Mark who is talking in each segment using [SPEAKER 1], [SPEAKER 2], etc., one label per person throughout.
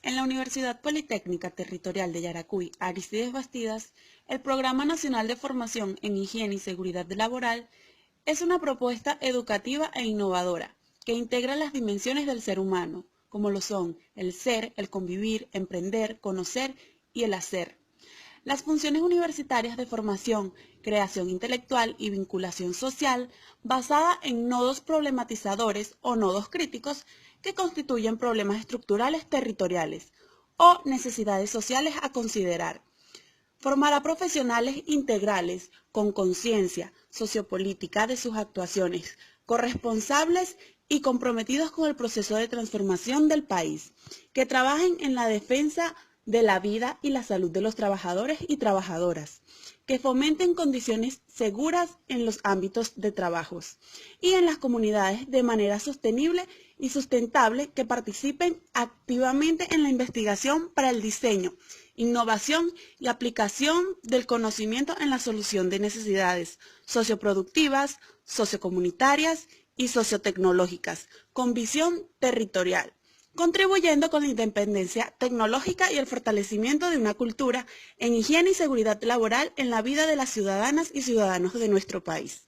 [SPEAKER 1] En la Universidad Politécnica Territorial de Yaracuy, Arístides Bastidas, el Programa Nacional de Formación en Higiene y Seguridad Laboral es una propuesta educativa e innovadora que integra las dimensiones del ser humano, como lo son el ser, el convivir, emprender, conocer y el hacer. Las funciones universitarias de formación, creación intelectual y vinculación social basada en nodos problematizadores o nodos críticos que constituyen problemas estructurales territoriales o necesidades sociales a considerar. Formará profesionales integrales con conciencia sociopolítica de sus actuaciones, corresponsables y comprometidos con el proceso de transformación del país, que trabajen en la defensa de la vida y la salud de los trabajadores y trabajadoras, que fomenten condiciones seguras en los ámbitos de trabajos y en las comunidades de manera sostenible y sustentable, que participen activamente en la investigación para el diseño, innovación y aplicación del conocimiento en la solución de necesidades socioproductivas, sociocomunitarias y sociotecnológicas, con visión territorial, contribuyendo con la independencia tecnológica y el fortalecimiento de una cultura en higiene y seguridad laboral en la vida de las ciudadanas y ciudadanos de nuestro país.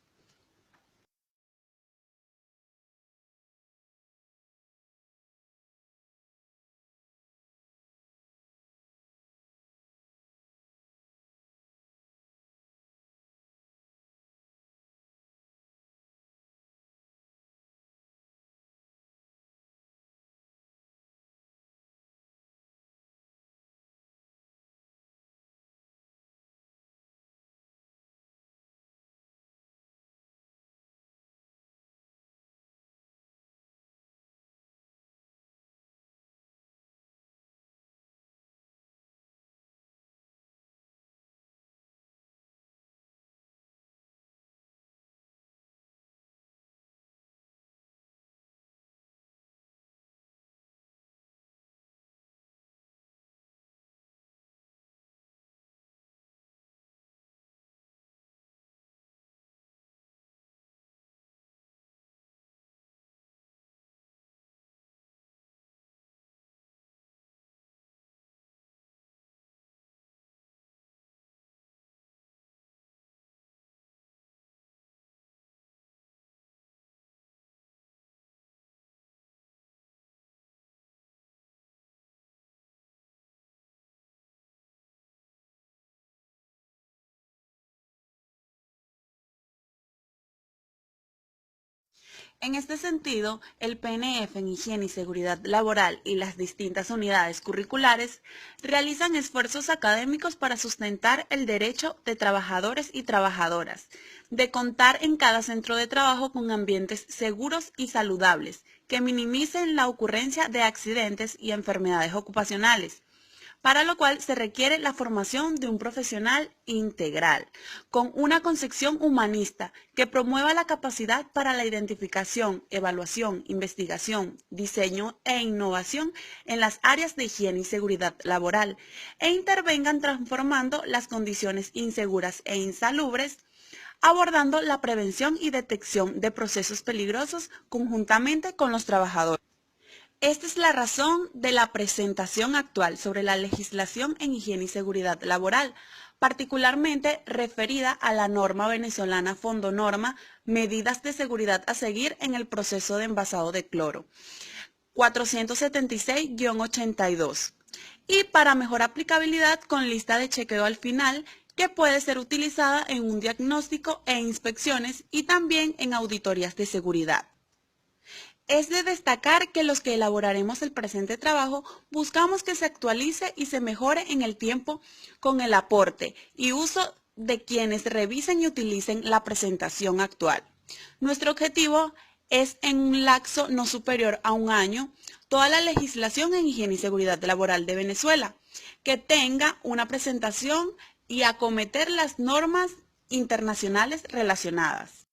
[SPEAKER 1] En este sentido, el PNF en Higiene y Seguridad Laboral y las distintas unidades curriculares realizan esfuerzos académicos para sustentar el derecho de trabajadores y trabajadoras de contar en cada centro de trabajo con ambientes seguros y saludables que minimicen la ocurrencia de accidentes y enfermedades ocupacionales, para lo cual se requiere la formación de un profesional integral, con una concepción humanista que promueva la capacidad para la identificación, evaluación, investigación, diseño e innovación en las áreas de higiene y seguridad laboral e intervengan transformando las condiciones inseguras e insalubres, abordando la prevención y detección de procesos peligrosos conjuntamente con los trabajadores. Esta es la razón de la presentación actual sobre la legislación en higiene y seguridad laboral, particularmente referida a la norma venezolana Fondo Norma Medidas de Seguridad a seguir en el proceso de envasado de cloro, 476-82, y para mejor aplicabilidad con lista de chequeo al final, que puede ser utilizada en un diagnóstico e inspecciones y también en auditorías de seguridad. Es de destacar que los que elaboraremos el presente trabajo buscamos que se actualice y se mejore en el tiempo con el aporte y uso de quienes revisen y utilicen la presentación actual. Nuestro objetivo es, en un lapso no superior a un año, toda la legislación en higiene y seguridad laboral de Venezuela, que tenga una presentación y acometer las normas internacionales relacionadas.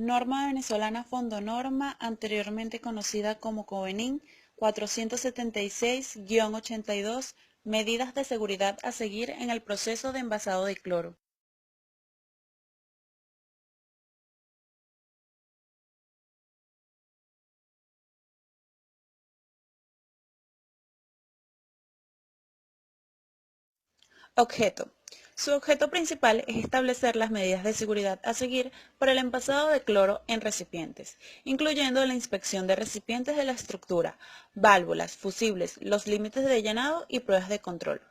[SPEAKER 1] Norma venezolana Fondonorma, anteriormente conocida como COVENIN 476-82, medidas de seguridad a seguir en el proceso de envasado de cloro. Objeto. Su objeto principal es establecer las medidas de seguridad a seguir para el envasado de cloro en recipientes, incluyendo la inspección de recipientes de la estructura, válvulas, fusibles, los límites de llenado y pruebas de control.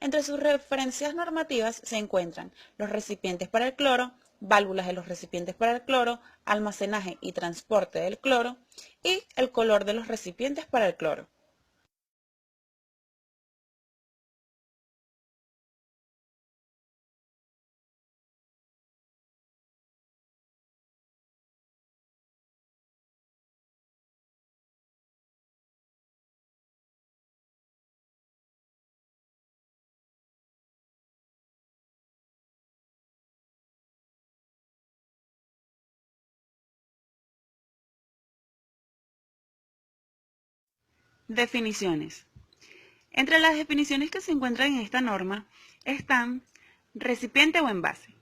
[SPEAKER 1] Entre sus referencias normativas se encuentran los recipientes para el cloro, válvulas de los recipientes para el cloro, almacenaje y transporte del cloro y el color de los recipientes para el cloro. Definiciones. Entre las definiciones que se encuentran en esta norma están recipiente o envase.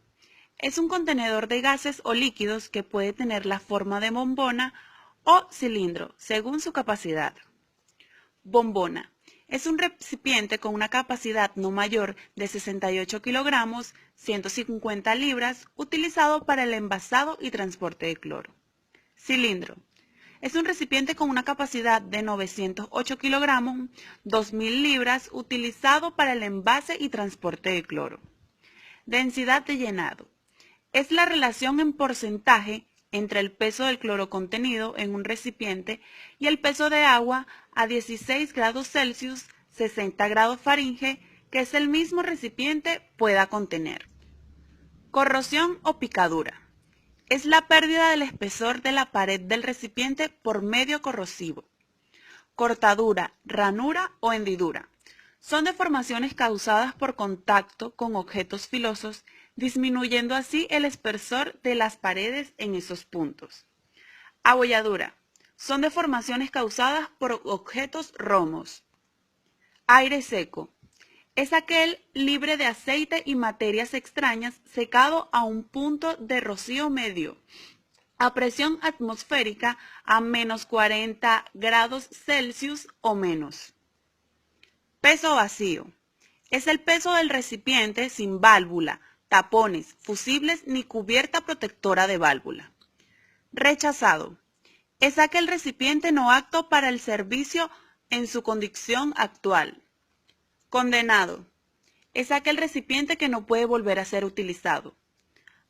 [SPEAKER 1] Es un contenedor de gases o líquidos que puede tener la forma de bombona o cilindro, según su capacidad. Bombona. Es un recipiente con una capacidad no mayor de 68 kilogramos, 150 libras, utilizado para el envasado y transporte de cloro. Cilindro. Es un recipiente con una capacidad de 908 kilogramos, 2000 libras, utilizado para el envase y transporte de cloro. Densidad de llenado. Es la relación en porcentaje entre el peso del cloro contenido en un recipiente y el peso de agua a 16 grados Celsius, 60 grados Fahrenheit, que es el mismo recipiente pueda contener. Corrosión o picadura. Es la pérdida del espesor de la pared del recipiente por medio corrosivo. Cortadura, ranura o hendidura. Son deformaciones causadas por contacto con objetos filosos, disminuyendo así el espesor de las paredes en esos puntos. Abolladura. Son deformaciones causadas por objetos romos. Aire seco. Es aquel libre de aceite y materias extrañas secado a un punto de rocío medio, a presión atmosférica a menos 40 grados Celsius o menos. Peso vacío. Es el peso del recipiente sin válvula, tapones, fusibles ni cubierta protectora de válvula. Rechazado. Es aquel recipiente no apto para el servicio en su condición actual. Condenado. Es aquel recipiente que no puede volver a ser utilizado.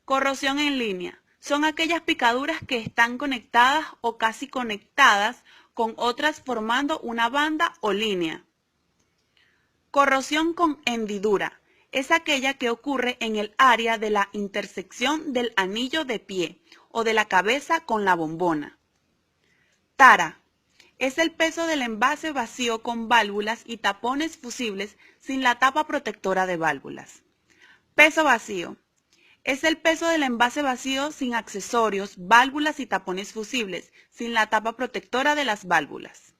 [SPEAKER 1] Corrosión en línea. Son aquellas picaduras que están conectadas o casi conectadas con otras formando una banda o línea. Corrosión con hendidura. Es aquella que ocurre en el área de la intersección del anillo de pie o de la cabeza con la bombona. Tara. Es el peso del envase vacío con válvulas y tapones fusibles sin la tapa protectora de válvulas. Peso vacío. Es el peso del envase vacío sin accesorios, válvulas y tapones fusibles, sin la tapa protectora de las válvulas.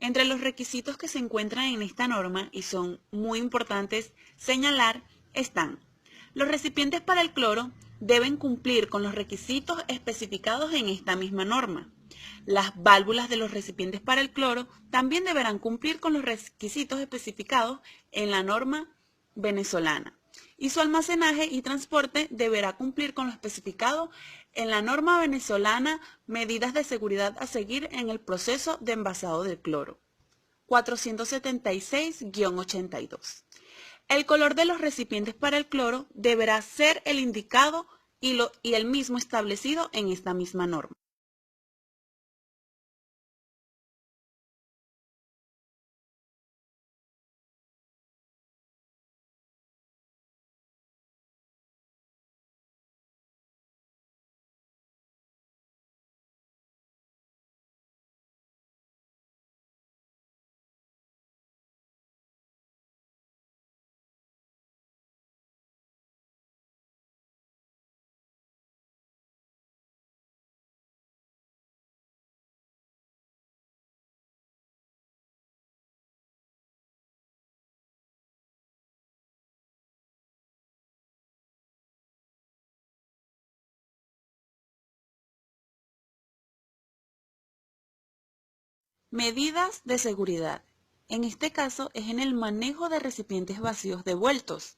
[SPEAKER 1] Entre los requisitos que se encuentran en esta norma y son muy importantes señalar están: los recipientes para el cloro deben cumplir con los requisitos especificados en esta misma norma. Las válvulas de los recipientes para el cloro también deberán cumplir con los requisitos especificados en la norma venezolana. Y su almacenaje y transporte deberá cumplir con lo especificado en la norma venezolana Medidas de seguridad a seguir en el proceso de envasado del cloro, 476-82. El color de los recipientes para el cloro deberá ser el indicado y el mismo establecido en esta misma norma. Medidas de seguridad. En este caso es en el manejo de recipientes vacíos devueltos.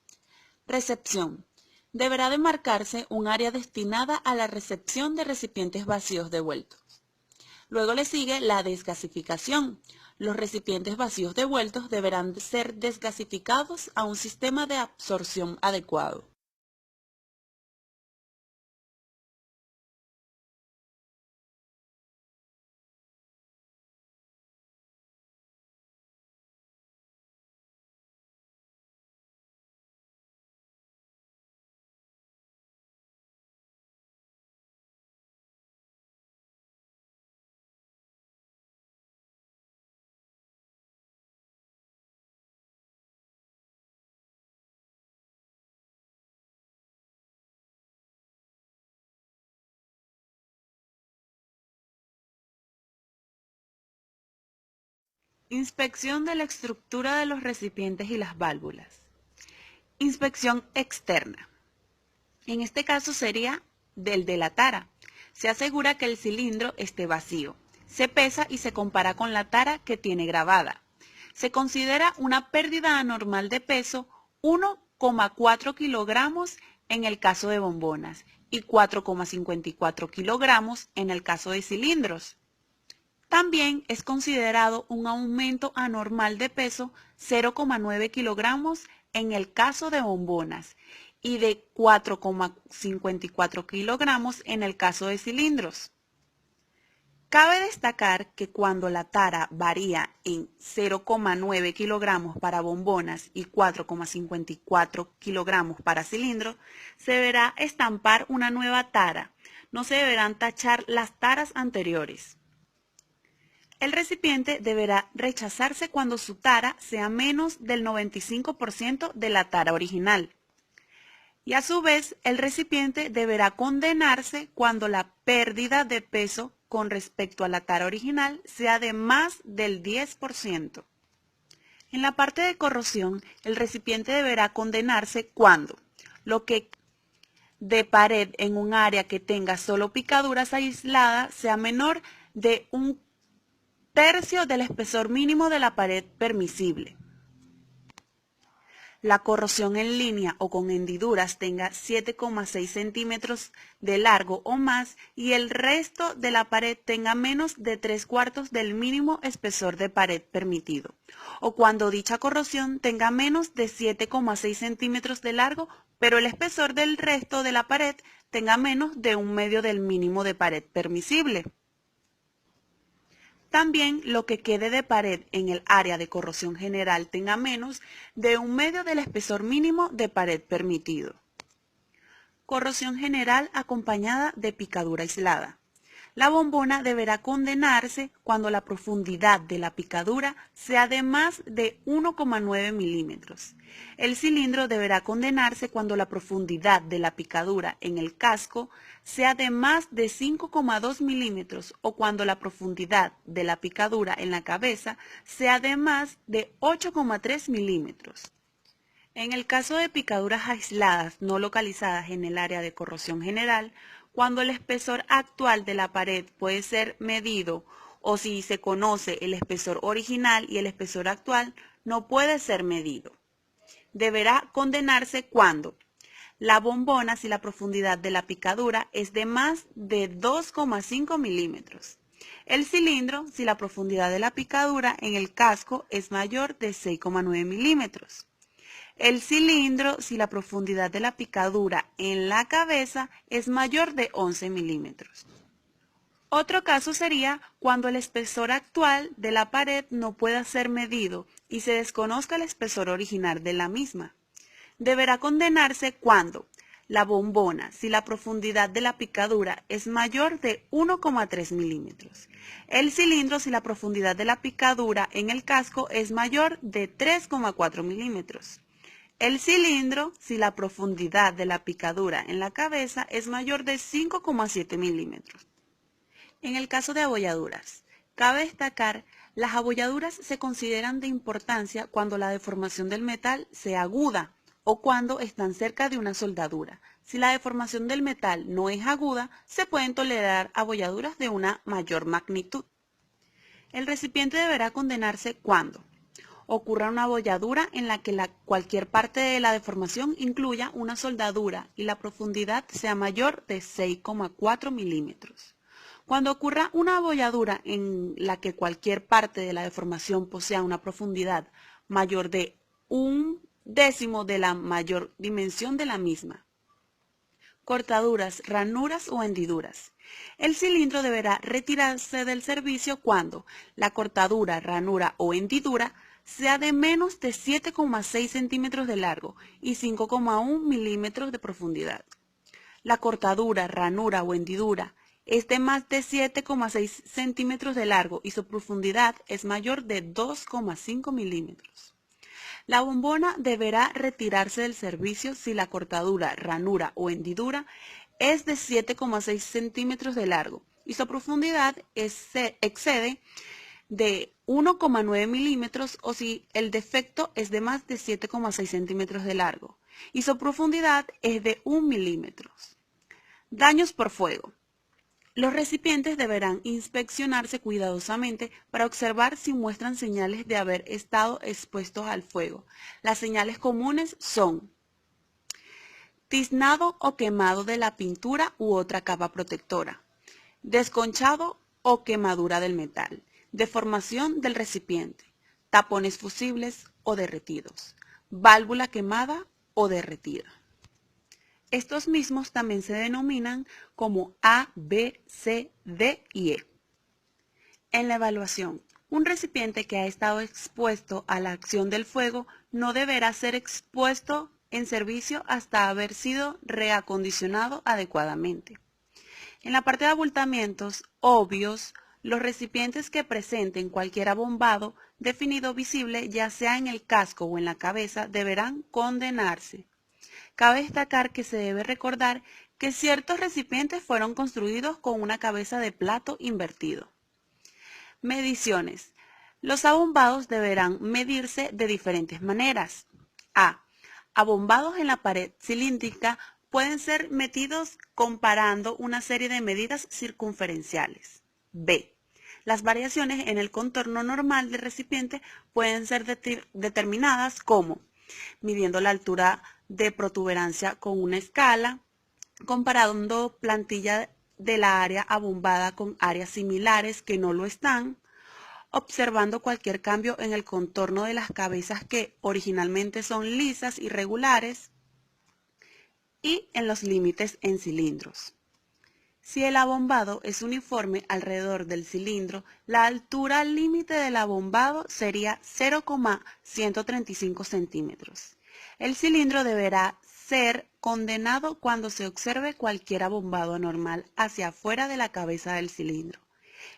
[SPEAKER 1] Recepción. Deberá demarcarse un área destinada a la recepción de recipientes vacíos devueltos. Luego le sigue la desgasificación. Los recipientes vacíos devueltos deberán ser desgasificados a un sistema de absorción adecuado. Inspección de la estructura de los recipientes y las válvulas. Inspección externa. En este caso sería del de la tara. Se asegura que el cilindro esté vacío. Se pesa y se compara con la tara que tiene grabada. Se considera una pérdida anormal de peso 1,4 kilogramos en el caso de bombonas y 4,54 kilogramos en el caso de cilindros. También es considerado un aumento anormal de peso 0,9 kilogramos en el caso de bombonas y de 4,54 kilogramos en el caso de cilindros. Cabe destacar que cuando la tara varía en 0,9 kilogramos para bombonas y 4,54 kilogramos para cilindros, se deberá estampar una nueva tara. No se deberán tachar las taras anteriores. El recipiente deberá rechazarse cuando su tara sea menos del 95% de la tara original. Y a su vez, el recipiente deberá condenarse cuando la pérdida de peso con respecto a la tara original sea de más del 10%. En la parte de corrosión, el recipiente deberá condenarse cuando lo que de pared en un área que tenga solo picaduras aisladas sea menor de 1/3 del espesor mínimo de la pared permisible. La corrosión en línea o con hendiduras tenga 7,6 centímetros de largo o más y el resto de la pared tenga menos de 3/4 del mínimo espesor de pared permitido, o cuando dicha corrosión tenga menos de 7,6 centímetros de largo, pero el espesor del resto de la pared tenga menos de 1/2 del mínimo de pared permisible. También lo que quede de pared en el área de corrosión general tenga menos de 1/2 del espesor mínimo de pared permitido. Corrosión general acompañada de picadura aislada. La bombona deberá condenarse cuando la profundidad de la picadura sea de más de 1,9 milímetros. El cilindro deberá condenarse cuando la profundidad de la picadura en el casco sea de más de 5,2 milímetros o cuando la profundidad de la picadura en la cabeza sea de más de 8,3 milímetros. En el caso de picaduras aisladas no localizadas en el área de corrosión general, cuando el espesor actual de la pared puede ser medido o si se conoce el espesor original y el espesor actual no puede ser medido. Deberá condenarse cuando la bombona, si la profundidad de la picadura es de más de 2,5 milímetros. El cilindro, si la profundidad de la picadura en el casco es mayor de 6,9 milímetros. El cilindro, si la profundidad de la picadura en la cabeza es mayor de 11 milímetros. Otro caso sería cuando el espesor actual de la pared no pueda ser medido y se desconozca el espesor original de la misma. Deberá condenarse cuando la bombona, si la profundidad de la picadura es mayor de 1,3 milímetros. El cilindro, si la profundidad de la picadura en el casco es mayor de 3,4 milímetros. El cilindro, si la profundidad de la picadura en la cabeza es mayor de 5,7 milímetros. En el caso de abolladuras, cabe destacar, las abolladuras se consideran de importancia cuando la deformación del metal sea aguda o cuando están cerca de una soldadura. Si la deformación del metal no es aguda, se pueden tolerar abolladuras de una mayor magnitud. El recipiente deberá condenarse cuando ocurra una abolladura en la que cualquier parte de la deformación incluya una soldadura y la profundidad sea mayor de 6,4 milímetros. Cuando ocurra una abolladura en la que cualquier parte de la deformación posea una profundidad mayor de 1/10 de la mayor dimensión de la misma. Cortaduras, ranuras o hendiduras. El cilindro deberá retirarse del servicio cuando la cortadura, ranura o hendidura sea de menos de 7,6 centímetros de largo y 5,1 milímetros de profundidad. La cortadura, ranura o hendidura es de más de 7,6 centímetros de largo y su profundidad es mayor de 2,5 milímetros. La bombona deberá retirarse del servicio si la cortadura, ranura o hendidura es de 7,6 centímetros de largo y su profundidad excede de 1,9 milímetros o si el defecto es de más de 7,6 centímetros de largo y su profundidad es de 1 milímetro. Daños por fuego. Los recipientes deberán inspeccionarse cuidadosamente para observar si muestran señales de haber estado expuestos al fuego. Las señales comunes son tiznado o quemado de la pintura u otra capa protectora, desconchado o quemadura del metal, deformación del recipiente, tapones fusibles o derretidos, válvula quemada o derretida. Estos mismos también se denominan como A, B, C, D y E. En la evaluación, un recipiente que ha estado expuesto a la acción del fuego no deberá ser expuesto en servicio hasta haber sido reacondicionado adecuadamente. En la parte de abultamientos obvios, los recipientes que presenten cualquier abombado definido visible, ya sea en el casco o en la cabeza, deberán condenarse. Cabe destacar que se debe recordar que ciertos recipientes fueron construidos con una cabeza de plato invertido. Mediciones. Los abombados deberán medirse de diferentes maneras. A. Abombados en la pared cilíndrica pueden ser medidos comparando una serie de medidas circunferenciales. B. Las variaciones en el contorno normal del recipiente pueden ser determinadas como midiendo la altura de protuberancia con una escala, comparando plantilla de la área abombada con áreas similares que no lo están, observando cualquier cambio en el contorno de las cabezas que originalmente son lisas y regulares, y en los límites en cilindros. Si el abombado es uniforme alrededor del cilindro, la altura límite del abombado sería 0,135 centímetros. El cilindro deberá ser condenado cuando se observe cualquier abombado anormal hacia afuera de la cabeza del cilindro.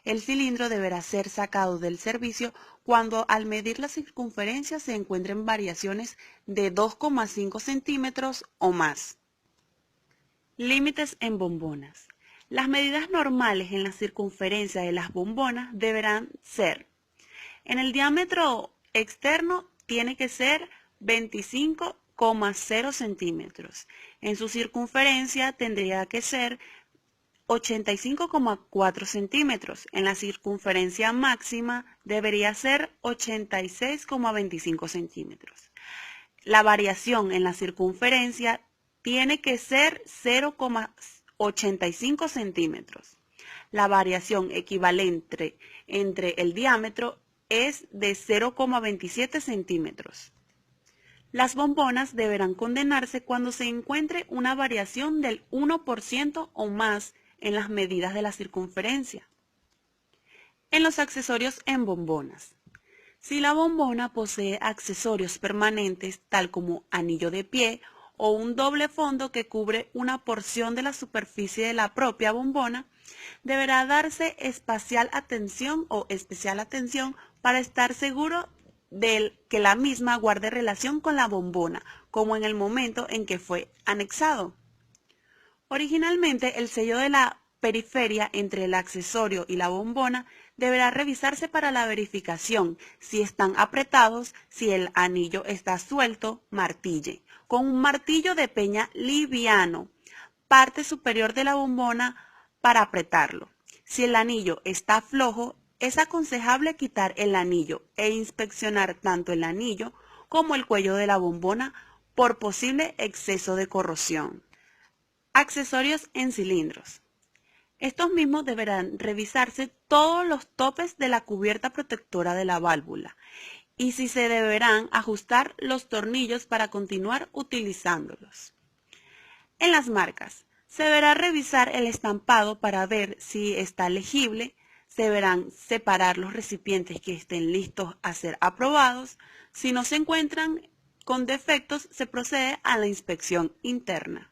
[SPEAKER 1] El cilindro deberá ser sacado del servicio cuando al medir la circunferencia se encuentren variaciones de 2,5 centímetros o más. Límites en bombonas. Las medidas normales en la circunferencia de las bombonas deberán ser: en el diámetro externo tiene que ser 25,0 centímetros. En su circunferencia tendría que ser 85,4 centímetros. En la circunferencia máxima debería ser 86,25 centímetros. La variación en la circunferencia tiene que ser 0,85 centímetros. La variación equivalente entre el diámetro es de 0,27 centímetros. Las bombonas deberán condenarse cuando se encuentre una variación del 1% o más en las medidas de la circunferencia. En los accesorios en bombonas. Si la bombona posee accesorios permanentes tal como anillo de pie o un doble fondo que cubre una porción de la superficie de la propia bombona, deberá darse especial atención para estar seguro de que la misma guarde relación con la bombona, como en el momento en que fue anexado. Originalmente, el sello de la periferia entre el accesorio y la bombona deberá revisarse para la verificación. Si están apretados, si el anillo está suelto, martille. Con un martillo de peña liviano, parte superior de la bombona para apretarlo. Si el anillo está flojo, es aconsejable quitar el anillo e inspeccionar tanto el anillo como el cuello de la bombona por posible exceso de corrosión. Accesorios en cilindros. Estos mismos deberán revisarse todos los topes de la cubierta protectora de la válvula y si se deberán ajustar los tornillos para continuar utilizándolos. En las marcas, se deberá revisar el estampado para ver si está legible, se deberán separar los recipientes que estén listos a ser aprobados. Si no se encuentran con defectos, se procede a la inspección interna.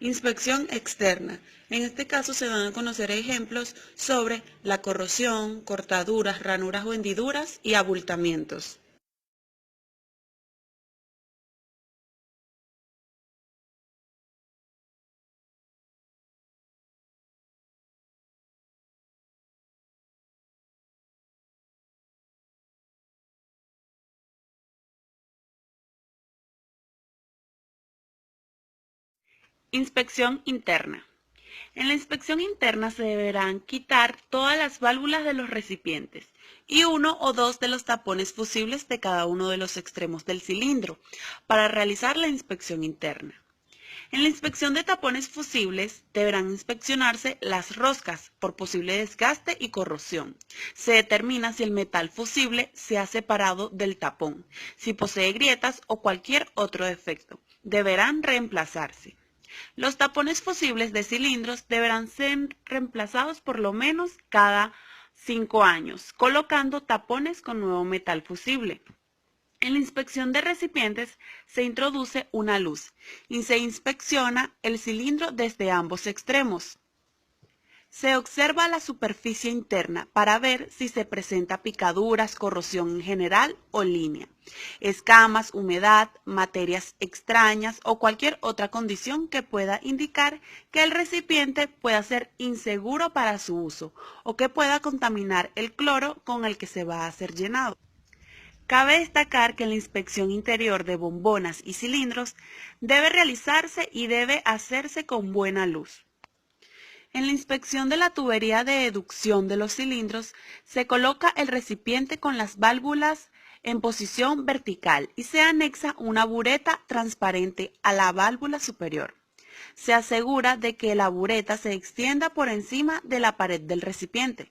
[SPEAKER 1] Inspección externa. En este caso se van a conocer ejemplos sobre la corrosión, cortaduras, ranuras o hendiduras y abultamientos. Inspección interna. En la inspección interna se deberán quitar todas las válvulas de los recipientes y uno o dos de los tapones fusibles de cada uno de los extremos del cilindro para realizar la inspección interna. En la inspección de tapones fusibles deberán inspeccionarse las roscas por posible desgaste y corrosión. Se determina si el metal fusible se ha separado del tapón, si posee grietas o cualquier otro defecto. Deberán reemplazarse. Los tapones fusibles de cilindros deberán ser reemplazados por lo menos cada 5 años, colocando tapones con nuevo metal fusible. En la inspección de recipientes se introduce una luz y se inspecciona el cilindro desde ambos extremos. Se observa la superficie interna para ver si se presenta picaduras, corrosión en general o línea, escamas, humedad, materias extrañas o cualquier otra condición que pueda indicar que el recipiente pueda ser inseguro para su uso o que pueda contaminar el cloro con el que se va a ser llenado. Cabe destacar que la inspección interior de bombonas y cilindros debe realizarse y debe hacerse con buena luz. En la inspección de la tubería de educción de los cilindros, se coloca el recipiente con las válvulas en posición vertical y se anexa una bureta transparente a la válvula superior. Se asegura de que la bureta se extienda por encima de la pared del recipiente.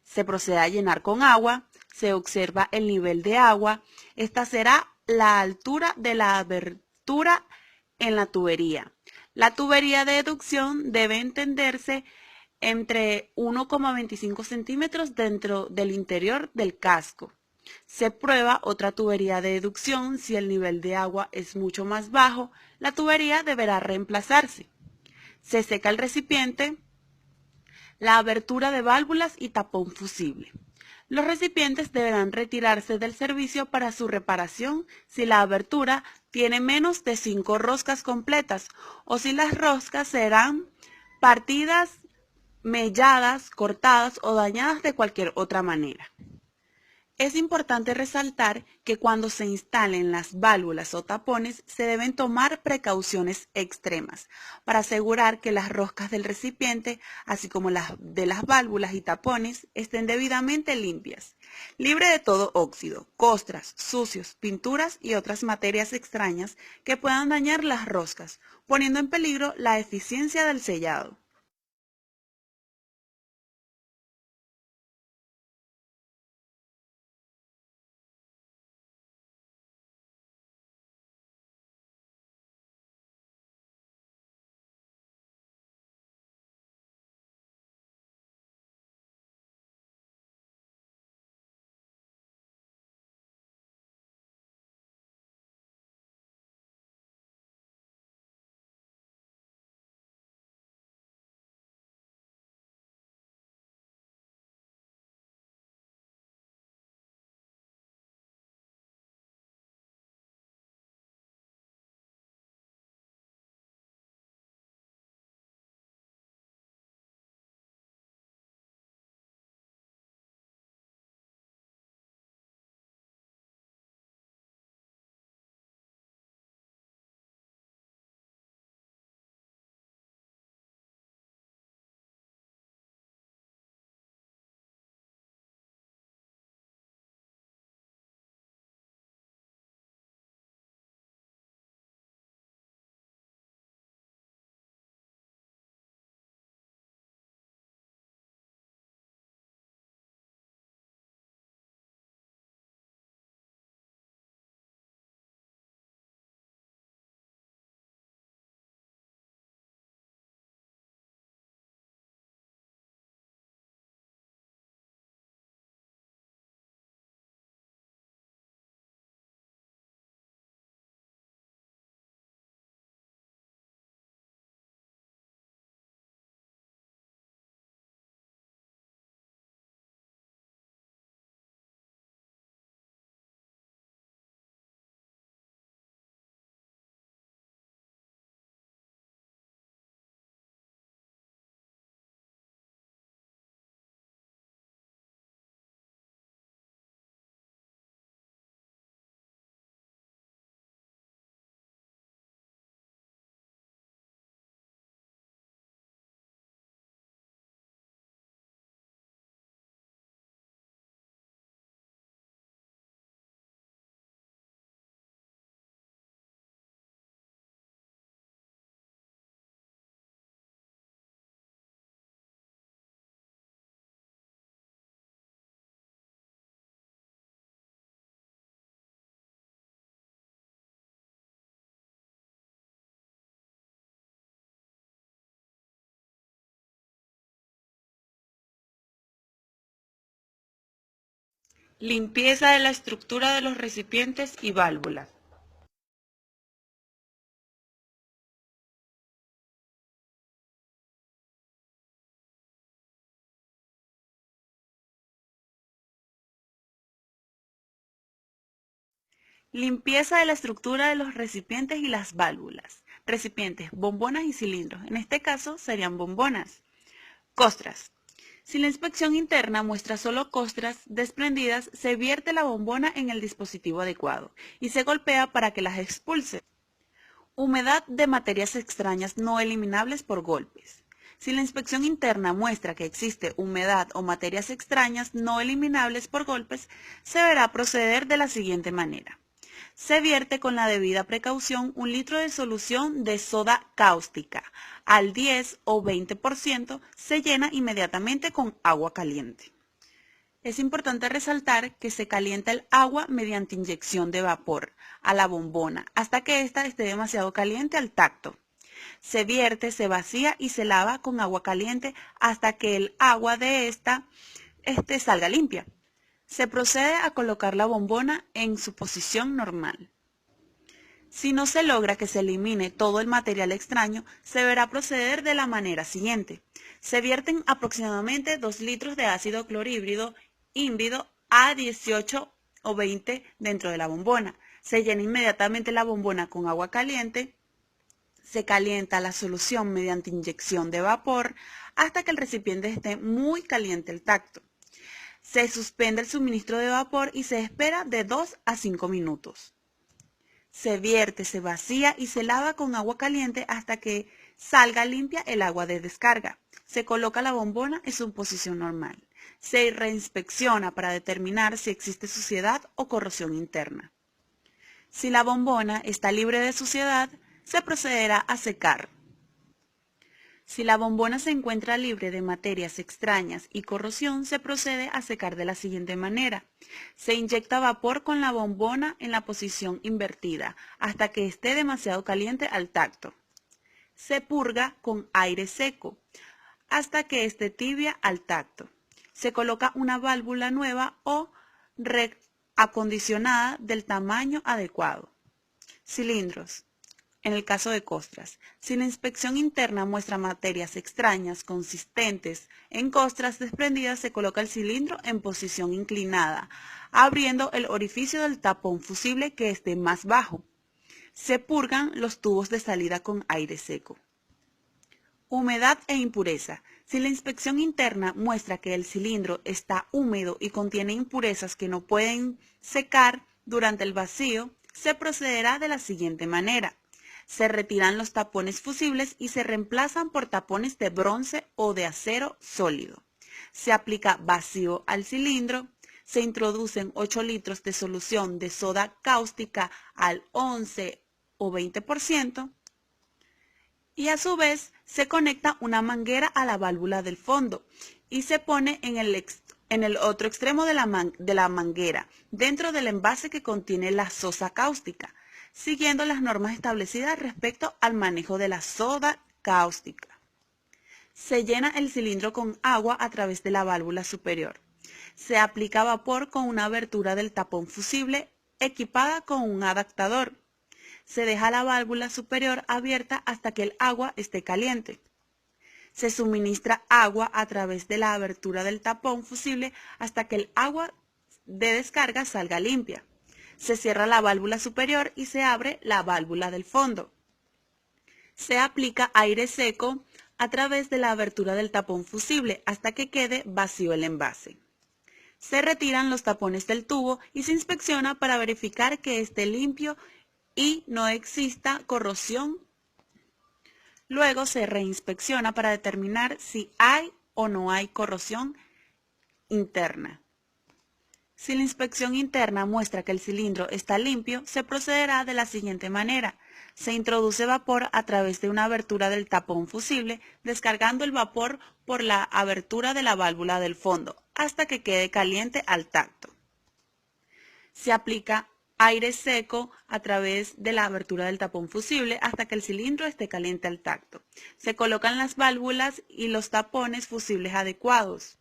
[SPEAKER 1] Se procede a llenar con agua, se observa el nivel de agua. Esta será la altura de la abertura en la tubería. La tubería de educción debe entenderse entre 1,25 centímetros dentro del interior del casco. Se prueba otra tubería de educción. Si el nivel de agua es mucho más bajo, la tubería deberá reemplazarse. Se seca el recipiente, la abertura de válvulas y tapón fusible. Los recipientes deberán retirarse del servicio para su reparación si la abertura tiene menos de 5 roscas completas o si las roscas serán partidas, melladas, cortadas o dañadas de cualquier otra manera. Es importante resaltar que cuando se instalen las válvulas o tapones se deben tomar precauciones extremas para asegurar que las roscas del recipiente, así como las de las válvulas y tapones, estén debidamente limpias, libre de todo óxido, costras, sucios, pinturas y otras materias extrañas que puedan dañar las roscas, poniendo en peligro la eficiencia del sellado. Limpieza de la estructura de los recipientes y válvulas. Limpieza de la estructura de los recipientes y las válvulas. Recipientes, bombonas y cilindros. En este caso serían bombonas. Costras. Si la inspección interna muestra solo costras desprendidas, se vierte la bombona en el dispositivo adecuado y se golpea para que las expulse. Humedad de materias extrañas no eliminables por golpes. Si la inspección interna muestra que existe humedad o materias extrañas no eliminables por golpes, se deberá proceder de la siguiente manera. Se vierte con la debida precaución 1 litro de solución de soda cáustica. Al 10 o 20% se llena inmediatamente con agua caliente. Es importante resaltar que se calienta el agua mediante inyección de vapor a la bombona hasta que ésta esté demasiado caliente al tacto. Se vierte, se vacía y se lava con agua caliente hasta que el agua de esta salga limpia. Se procede a colocar la bombona en su posición normal. Si no se logra que se elimine todo el material extraño, se deberá proceder de la manera siguiente. Se vierten aproximadamente 2 litros de ácido clorhídrico híbrido a 18 o 20 dentro de la bombona. Se llena inmediatamente la bombona con agua caliente. Se calienta la solución mediante inyección de vapor hasta que el recipiente esté muy caliente al tacto. Se suspende el suministro de vapor y se espera de 2 a 5 minutos. Se vierte, se vacía y se lava con agua caliente hasta que salga limpia el agua de descarga. Se coloca la bombona en su posición normal. Se reinspecciona para determinar si existe suciedad o corrosión interna. Si la bombona está libre de suciedad, se procederá a secar. Si la bombona se encuentra libre de materias extrañas y corrosión, se procede a secar de la siguiente manera. Se inyecta vapor con la bombona en la posición invertida hasta que esté demasiado caliente al tacto. Se purga con aire seco hasta que esté tibia al tacto. Se coloca una válvula nueva o reacondicionada del tamaño adecuado. Cilindros. En el caso de costras, si la inspección interna muestra materias extrañas consistentes en costras desprendidas, se coloca el cilindro en posición inclinada, abriendo el orificio del tapón fusible que esté más bajo. Se purgan los tubos de salida con aire seco. Humedad e impureza. Si la inspección interna muestra que el cilindro está húmedo y contiene impurezas que no pueden secar durante el vacío, se procederá de la siguiente manera. Se retiran los tapones fusibles y se reemplazan por tapones de bronce o de acero sólido. Se aplica vacío al cilindro. Se introducen 8 litros de solución de soda cáustica al 11 o 20%. Y a su vez se conecta una manguera a la válvula del fondo y se pone en el otro extremo de la manguera, dentro del envase que contiene la sosa cáustica, siguiendo las normas establecidas respecto al manejo de la soda cáustica. Se llena el cilindro con agua a través de la válvula superior. Se aplica vapor con una abertura del tapón fusible equipada con un adaptador. Se deja la válvula superior abierta hasta que el agua esté caliente. Se suministra agua a través de la abertura del tapón fusible hasta que el agua de descarga salga limpia. Se cierra la válvula superior y se abre la válvula del fondo. Se aplica aire seco a través de la abertura del tapón fusible hasta que quede vacío el envase. Se retiran los tapones del tubo y se inspecciona para verificar que esté limpio y no exista corrosión. Luego se reinspecciona para determinar si hay o no hay corrosión interna. Si la inspección interna muestra que el cilindro está limpio, se procederá de la siguiente manera. Se introduce vapor a través de una abertura del tapón fusible, descargando el vapor por la abertura de la válvula del fondo, hasta que quede caliente al tacto. Se aplica aire seco a través de la abertura del tapón fusible hasta que el cilindro esté caliente al tacto. Se colocan las válvulas y los tapones fusibles adecuados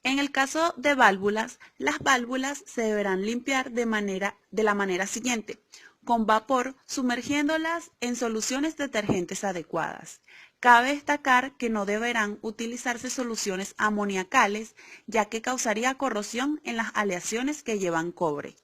[SPEAKER 1] En el caso de válvulas, las válvulas se deberán limpiar de la manera siguiente, con vapor sumergiéndolas en soluciones detergentes adecuadas. Cabe destacar que no deberán utilizarse soluciones amoniacales, ya que causaría corrosión en las aleaciones que llevan cobre.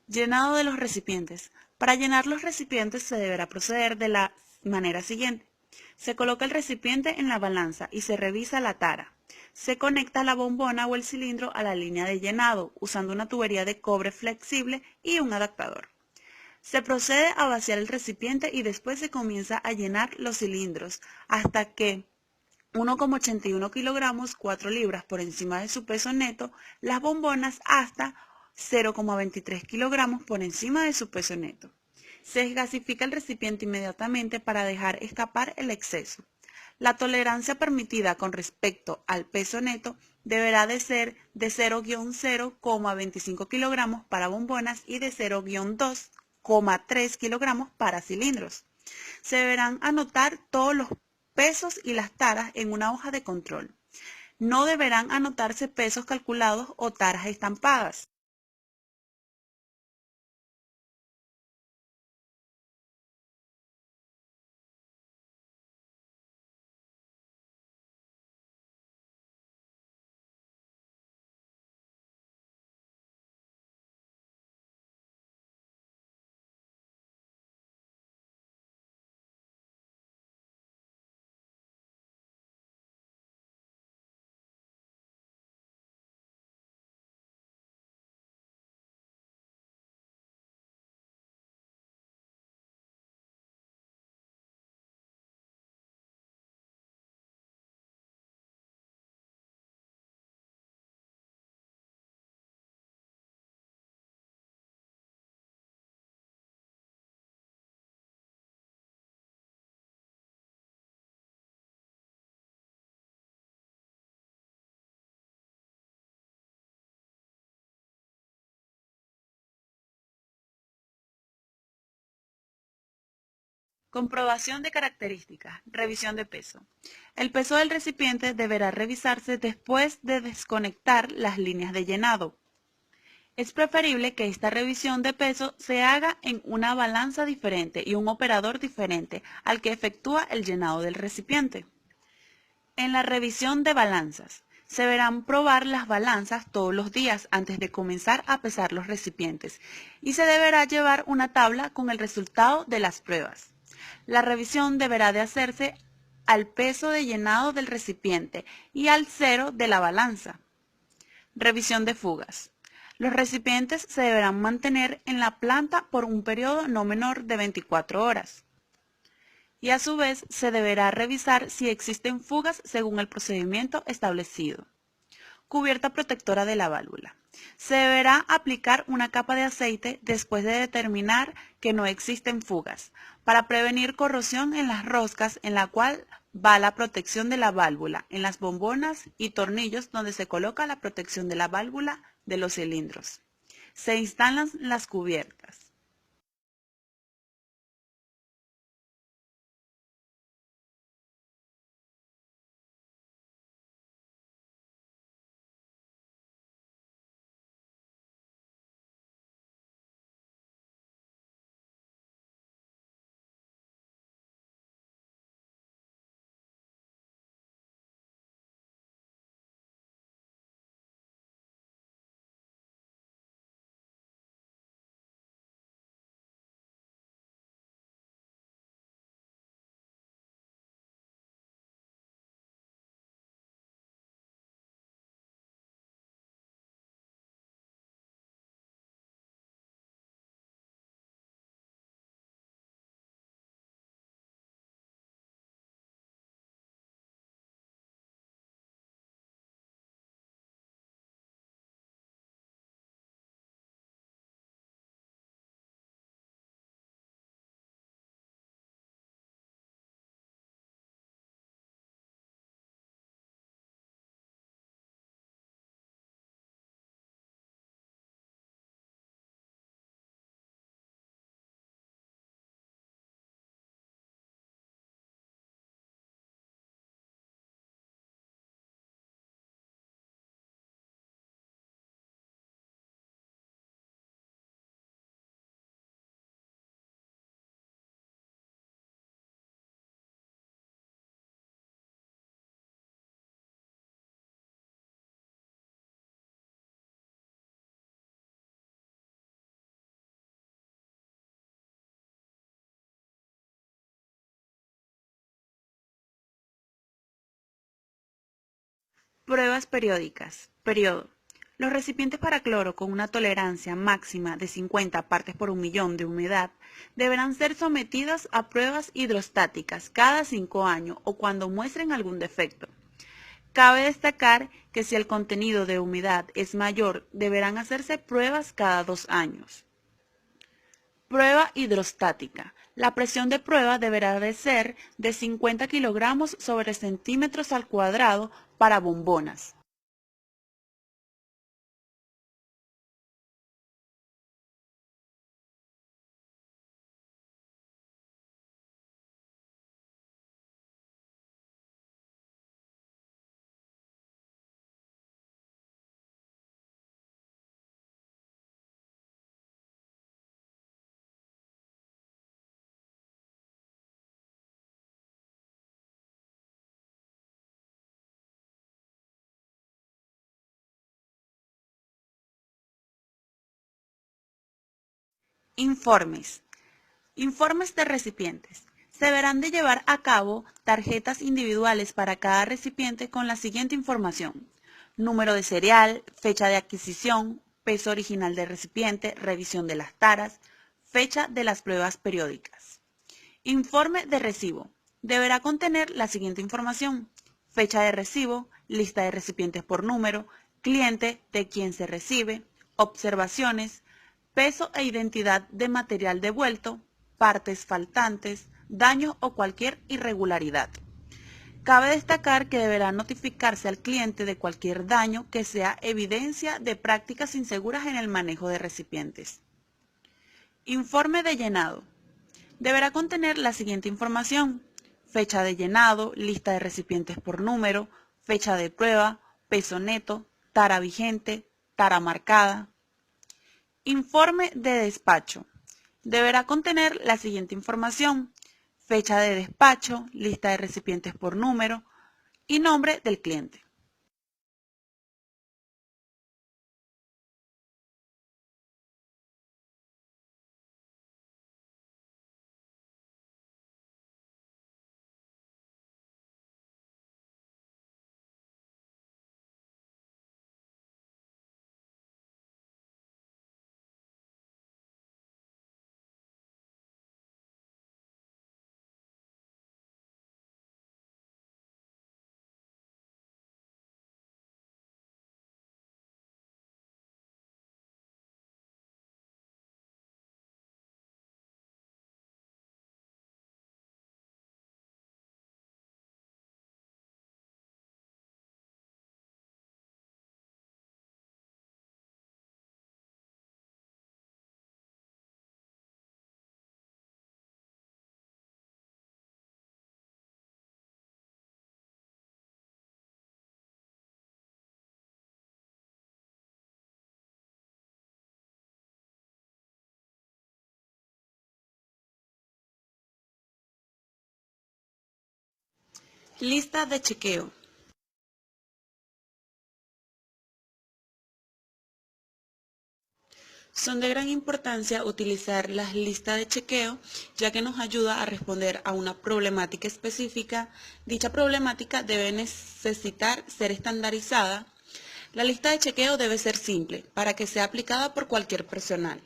[SPEAKER 1] Llenado de los recipientes. Para llenar los recipientes se deberá proceder de la manera siguiente. Se coloca el recipiente en la balanza y se revisa la tara. Se conecta la bombona o el cilindro a la línea de llenado usando una tubería de cobre flexible y un adaptador. Se procede a vaciar el recipiente y después se comienza a llenar los cilindros hasta que 1,81 kilogramos, 4 libras por encima de su peso neto, las bombonas hasta 0,23 kilogramos por encima de su peso neto. Se desgasifica el recipiente inmediatamente para dejar escapar el exceso. La tolerancia permitida con respecto al peso neto deberá de ser de 0,25 kilogramos para bombonas y de 0,2,3 kilogramos para cilindros. Se deberán anotar todos los pesos y las taras en una hoja de control. No deberán anotarse pesos calculados o taras estampadas. Comprobación de características. Revisión de peso. El peso del recipiente deberá revisarse después de desconectar las líneas de llenado. Es preferible que esta revisión de peso se haga en una balanza diferente y un operador diferente al que efectúa el llenado del recipiente. En la revisión de balanzas, se deberán probar las balanzas todos los días antes de comenzar a pesar los recipientes y se deberá llevar una tabla con el resultado de las pruebas. La revisión deberá de hacerse al peso de llenado del recipiente y al cero de la balanza. Revisión de fugas. Los recipientes se deberán mantener en la planta por un periodo no menor de 24 horas. Y a su vez se deberá revisar si existen fugas según el procedimiento establecido. Cubierta protectora de la válvula. Se deberá aplicar una capa de aceite después de determinar que no existen fugas, para prevenir corrosión en las roscas en la cual va la protección de la válvula, en las bombonas y tornillos donde se coloca la protección de la válvula de los cilindros. Se instalan las cubiertas. Pruebas periódicas. Periodo. Los recipientes para cloro con una tolerancia máxima de 50 partes por un millón de humedad deberán ser sometidos a pruebas hidrostáticas cada 5 años o cuando muestren algún defecto. Cabe destacar que si el contenido de humedad es mayor, deberán hacerse pruebas cada 2 años. Prueba hidrostática. La presión de prueba deberá de ser de 50 kilogramos sobre centímetros al cuadrado para bombonas. Informes. Informes de recipientes. Se deberán de llevar a cabo tarjetas individuales para cada recipiente con la siguiente información: número de serial, fecha de adquisición, peso original del recipiente, revisión de las taras, fecha de las pruebas periódicas. Informe de recibo. Deberá contener la siguiente información: fecha de recibo, lista de recipientes por número, cliente de quien se recibe, observaciones, peso e identidad de material devuelto, partes faltantes, daños o cualquier irregularidad. Cabe destacar que deberá notificarse al cliente de cualquier daño que sea evidencia de prácticas inseguras en el manejo de recipientes. Informe de llenado. Deberá contener la siguiente información: fecha de llenado, lista de recipientes por número, fecha de prueba, peso neto, tara vigente, tara marcada. Informe de despacho. Deberá contener la siguiente información: fecha de despacho, lista de recipientes por número y nombre del cliente. Lista de chequeo. Son de gran importancia utilizar las listas de chequeo, ya que nos ayuda a responder a una problemática específica. Dicha problemática debe necesitar ser estandarizada. La lista de chequeo debe ser simple para que sea aplicada por cualquier personal.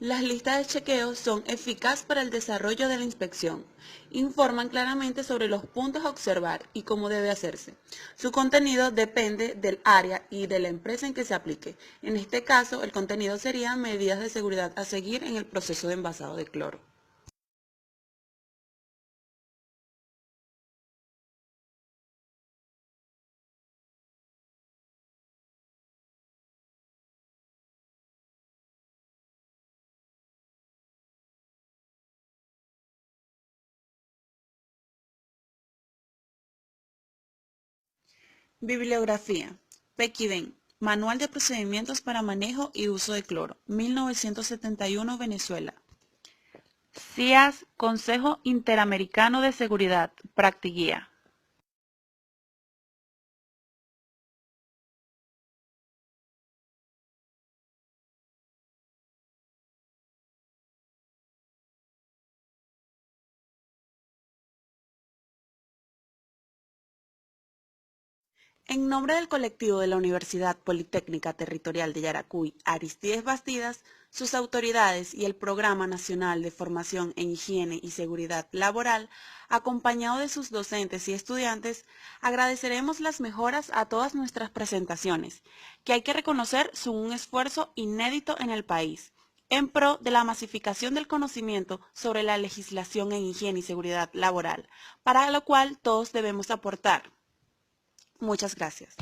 [SPEAKER 1] Las listas de chequeo son eficaces para el desarrollo de la inspección. Informan claramente sobre los puntos a observar y cómo debe hacerse. Su contenido depende del área y de la empresa en que se aplique. En este caso, el contenido sería medidas de seguridad a seguir en el proceso de envasado de cloro. Bibliografía. Pequiden. Manual de procedimientos para manejo y uso de cloro. 1971, Venezuela. CIAS, Consejo Interamericano de Seguridad, Practiguía. En nombre del colectivo de la Universidad Politécnica Territorial de Yaracuy, Aristides Bastidas, sus autoridades y el Programa Nacional de Formación en Higiene y Seguridad Laboral, acompañado de sus docentes y estudiantes, agradeceremos las mejoras a todas nuestras presentaciones, que hay que reconocer son un esfuerzo inédito en el país, en pro de la masificación del conocimiento sobre la legislación en higiene y seguridad laboral, para lo cual todos debemos aportar. Muchas gracias.